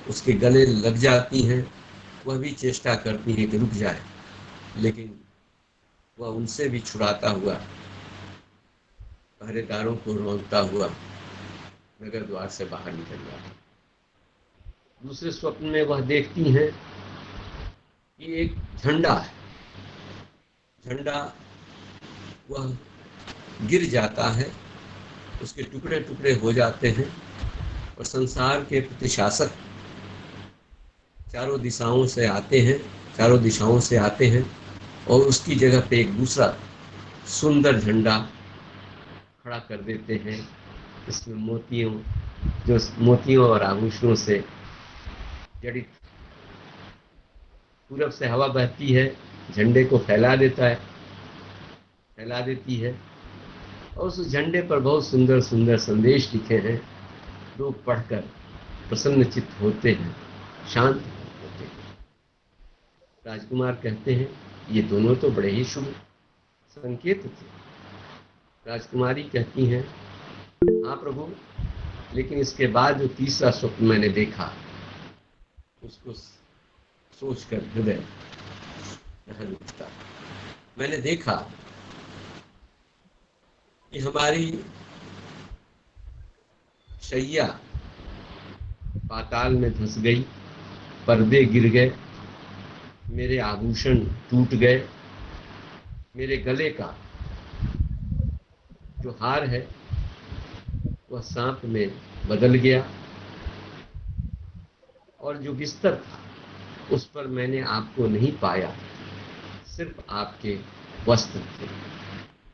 उसके गले लग जाती हैं, वह भी चेष्टा करती है कि रुक जाए, लेकिन वह उनसे भी छुड़ाता हुआ, पहरेदारों को रोकता हुआ नगर द्वार से बाहर निकल जाता। दूसरे स्वप्न में वह देखती हैं कि एक झंडा है, झंडा वह गिर जाता है, उसके टुकड़े टुकड़े हो जाते हैं और संसार के प्रतिशासक चारों दिशाओं से आते हैं और उसकी जगह पे एक दूसरा सुंदर झंडा खड़ा कर देते हैं। इसमें मोतियों और आभूषणों से जड़ित। पूरब से हवा बहती है, झंडे को फैला देती है और उस झंडे पर बहुत सुंदर सुंदर संदेश लिखे हैं। लोग पढ़कर प्रसन्नचित्त होते हैं, शांत होते हैं। राजकुमार कहते हैं ये दोनों तो बड़े ही शुभ संकेत थे। राजकुमारी कहती हैं हाँ प्रभु, लेकिन इसके बाद जो तीसरा स्वप्न मैंने देखा उसको सोचकर हृदय दहल उठता। मैंने देखा कि हमारी शैया पाताल में धंस गई, पर्दे गिर गए, मेरे आभूषण टूट गए, मेरे गले का जो हार है वह सांप में बदल गया और जो बिस्तर था उस पर मैंने आपको नहीं पाया, सिर्फ आपके वस्त्र थे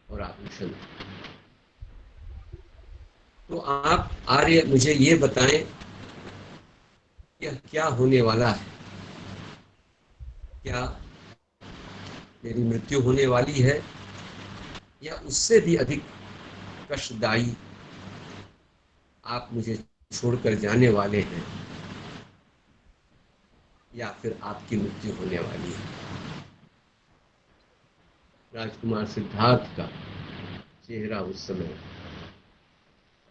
और आभूषण। तो आप आर्य मुझे ये बताएं, यह क्या होने वाला है? क्या मेरी मृत्यु होने वाली है, या उससे भी अधिक कष्टदायी आप मुझे छोड़कर जाने वाले हैं, या फिर आपकी मृत्यु होने वाली है? राजकुमार सिद्धार्थ का चेहरा उस समय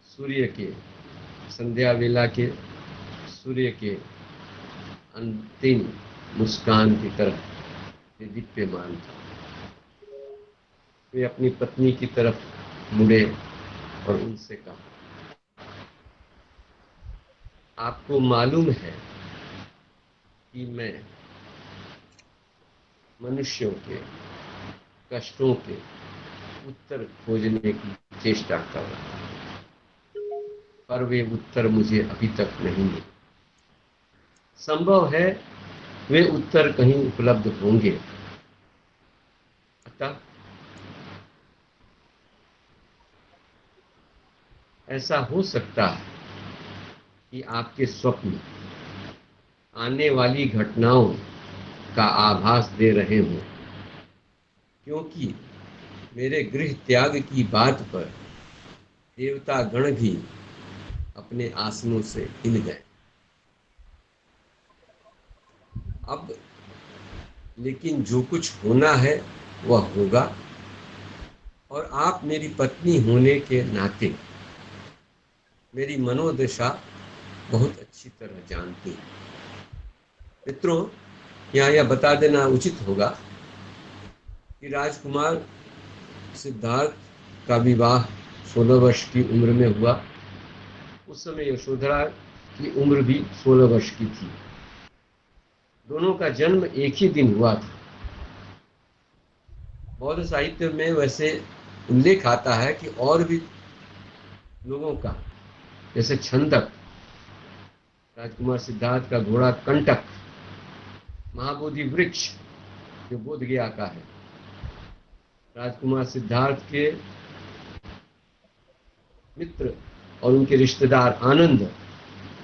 सूर्य के, संध्या वेला के सूर्य के अंतिम मुस्कान की तरह दीप्यमान था। वे अपनी पत्नी की तरफ मुड़े और उनसे कहा, आपको मालूम है कि मैं मनुष्यों के कष्टों के उत्तर खोजने की चेष्टा कर रहा हूं, पर वे उत्तर मुझे अभी तक नहीं मिले। संभव है वे उत्तर कहीं उपलब्ध होंगे। अतः ऐसा हो सकता है कि आपके स्वप्न आने वाली घटनाओं का आभास दे रहे हों, क्योंकि मेरे गृह त्याग की बात पर देवता गण भी अपने आसनों से हिल गए। अब लेकिन जो कुछ होना है वह होगा, और आप मेरी पत्नी होने के नाते मेरी मनोदशा बहुत अच्छी तरह जानती हैं। मित्रों, यहाँ यह बता देना उचित होगा कि राजकुमार सिद्धार्थ का विवाह 16 वर्ष की उम्र में हुआ। उस समय यशोधरा की उम्र भी 16 वर्ष की थी। दोनों का जन्म एक ही दिन हुआ था। बौद्ध साहित्य में वैसे उल्लेख आता है कि और भी लोगों का, जैसे छंदक, राजकुमार सिद्धार्थ का घोड़ा कंटक, महाबोधि वृक्ष जो बोध गया का है, राजकुमार सिद्धार्थ के मित्र और उनके रिश्तेदार आनंद,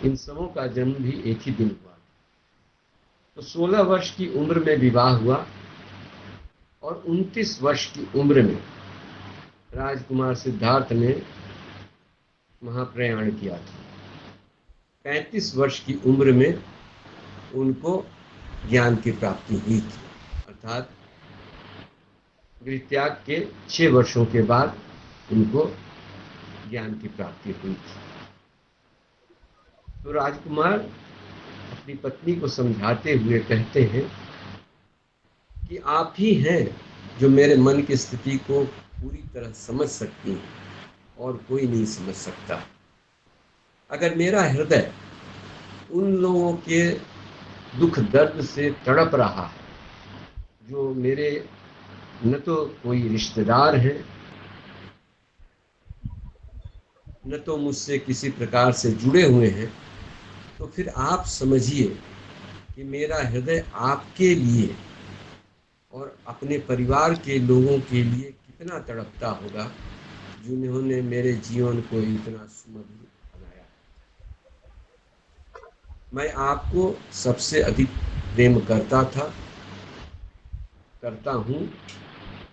इन सबों का जन्म भी एक ही दिन हुआ। तो 16 वर्ष की उम्र में विवाह हुआ और 29 वर्ष की उम्र में राजकुमार सिद्धार्थ ने महाप्रयाण किया था। 35 वर्ष की उम्र में उनको ज्ञान की प्राप्ति हुई थी, अर्थात गृहत्याग के 6 वर्षों के बाद उनको ज्ञान की प्राप्ति हुई थी। तो राजकुमार अपनी पत्नी को समझाते हुए कहते हैं कि आप ही हैं जो मेरे मन की स्थिति को पूरी तरह समझ सकती हैं और कोई नहीं समझ सकता। अगर मेरा हृदय उन लोगों के दुख दर्द से तड़प रहा है जो मेरे न तो कोई रिश्तेदार हैं, न तो मुझसे किसी प्रकार से जुड़े हुए हैं, तो फिर आप समझिए कि मेरा हृदय आपके लिए और अपने परिवार के लोगों के लिए कितना तड़पता होगा, जिन्होंने मेरे जीवन को इतना सुमधुर बनाया। मैं आपको सबसे अधिक प्रेम करता था, करता हूँ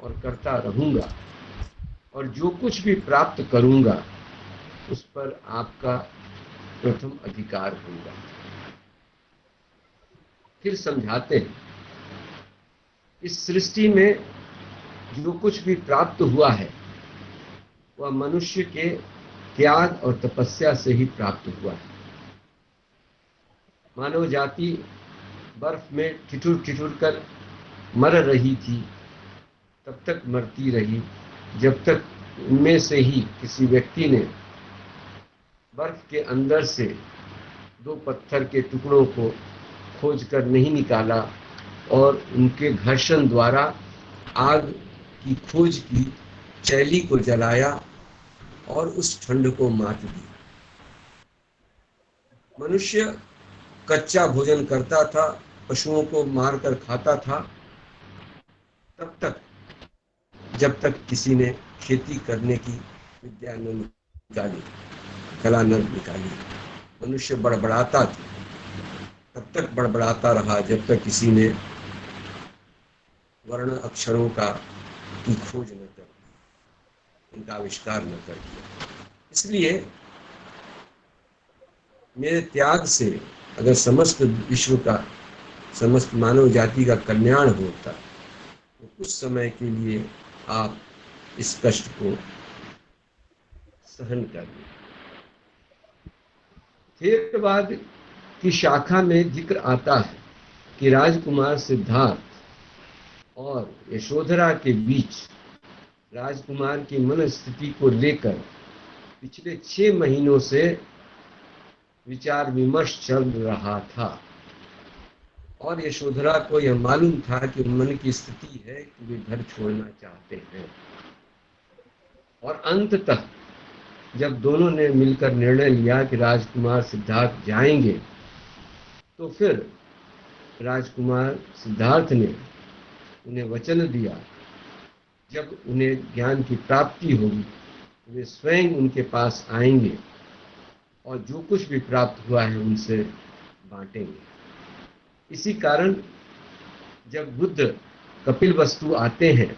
और करता रहूँगा, और जो कुछ भी प्राप्त करूँगा उस पर आपका प्रथम अधिकार होगा। फिर समझाते हैं, इस सृष्टि में जो कुछ भी प्राप्त हुआ है वह मनुष्य के त्याग और तपस्या से ही प्राप्त हुआ है। मानव जाति बर्फ में ठिठुर ठिठुर कर मर रही थी, तब तक मरती रही जब तक उनमें से ही किसी व्यक्ति ने बर्फ के अंदर से 2 पत्थर के टुकड़ों को खोजकर नहीं निकाला और उनके घर्षण द्वारा आग की खोज की, चैली को जलाया और उस ठंड को मात दी। मनुष्य कच्चा भोजन करता था, पशुओं को मारकर खाता था, तब तक जब तक किसी ने खेती करने की विद्या न निकाली, कला न निकाली। मनुष्य बड़बड़ाता था, तब तक बड़बड़ाता रहा जब तक किसी ने वर्ण अक्षरों की खोज न कर, उनका आविष्कार न कर दिया। इसलिए मेरे त्याग से अगर समस्त विश्व का, समस्त मानव जाति का कल्याण होता, तो कुछ समय के लिए आप इस कष्ट को सहन कर लें। थेरवाद की शाखा में जिक्र आता है कि राजकुमार सिद्धार्थ और यशोधरा के बीच राजकुमार की मन स्थिति को लेकर पिछले 6 महीनों से विचार विमर्श चल रहा था और यशोधरा को यह मालूम था कि मन की स्थिति है कि वे घर छोड़ना चाहते हैं। और अंततः जब दोनों ने मिलकर निर्णय लिया कि राजकुमार सिद्धार्थ जाएंगे, तो फिर राजकुमार सिद्धार्थ ने उन्हें वचन दिया, जब उन्हें ज्ञान की प्राप्ति होगी वे स्वयं उनके पास आएंगे और जो कुछ भी प्राप्त हुआ है उनसे बांटेंगे। इसी कारण जब बुद्ध कपिलवस्तु आते हैं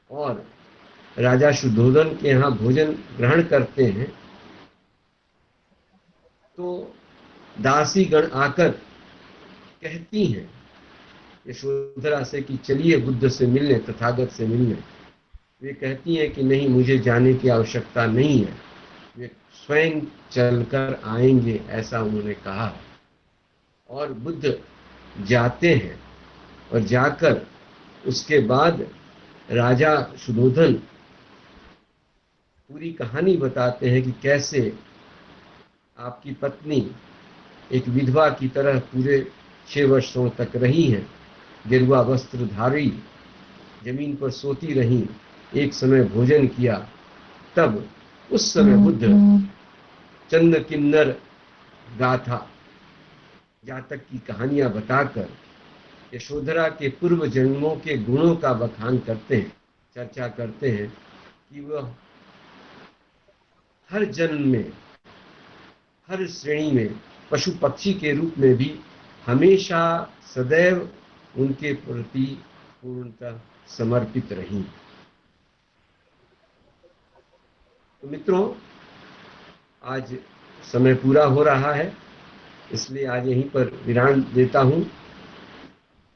और राजा शुद्धोधन के यहाँ भोजन ग्रहण करते हैं, तो दासी गण आकर कहती हैं यशोधरा से कि चलिए बुद्ध से मिलने, तथागत से मिलने। वे कहती हैं कि नहीं, मुझे जाने की आवश्यकता नहीं है, वे स्वयं चलकर आएंगे, ऐसा उन्होंने कहा। और बुद्ध जाते हैं और जाकर उसके बाद राजा शुद्धोधन पूरी कहानी बताते हैं कि कैसे आपकी पत्नी एक विधवा की तरह पूरे 6 वर्षों तक रही हैं, गेरुआ वस्त्रधारी, जमीन पर सोती रहीं, एक समय भोजन किया। तब उस समय बुद्ध चंद किन्नर गाथा, जातक की कहानियां बताकर यशोधरा के पूर्व जन्मों के गुणों का बखान करते हैं, चर्चा करते हैं कि वह हर जन्म में, हर श्रेणी में पशु पक्षी के रूप में भी हमेशा सदैव उनके प्रति पूर्णतः समर्पित रही। तो मित्रों, आज समय पूरा हो रहा है, इसलिए आज यहीं पर विराम देता हूं।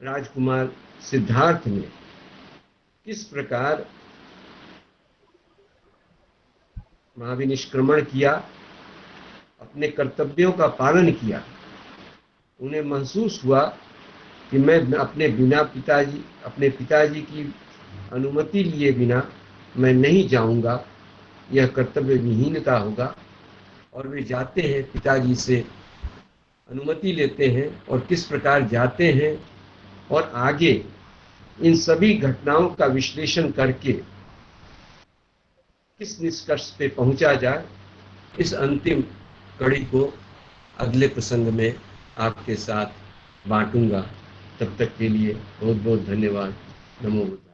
राजकुमार सिद्धार्थ ने किस प्रकार महाविनिष्क्रमण किया, अपने कर्तव्यों का पालन किया। उन्हें महसूस हुआ कि मैं अपने पिताजी की अनुमति लिए बिना मैं नहीं जाऊंगा, यह कर्तव्य विहीनता होगा। और वे जाते हैं, पिताजी से अनुमति लेते हैं और किस प्रकार जाते हैं और आगे इन सभी घटनाओं का विश्लेषण करके किस निष्कर्ष पे पहुंचा जाए, इस अंतिम कड़ी को अगले प्रसंग में आपके साथ बांटूंगा। तब तक के लिए बहुत बहुत धन्यवाद। नमो बुद्धाय।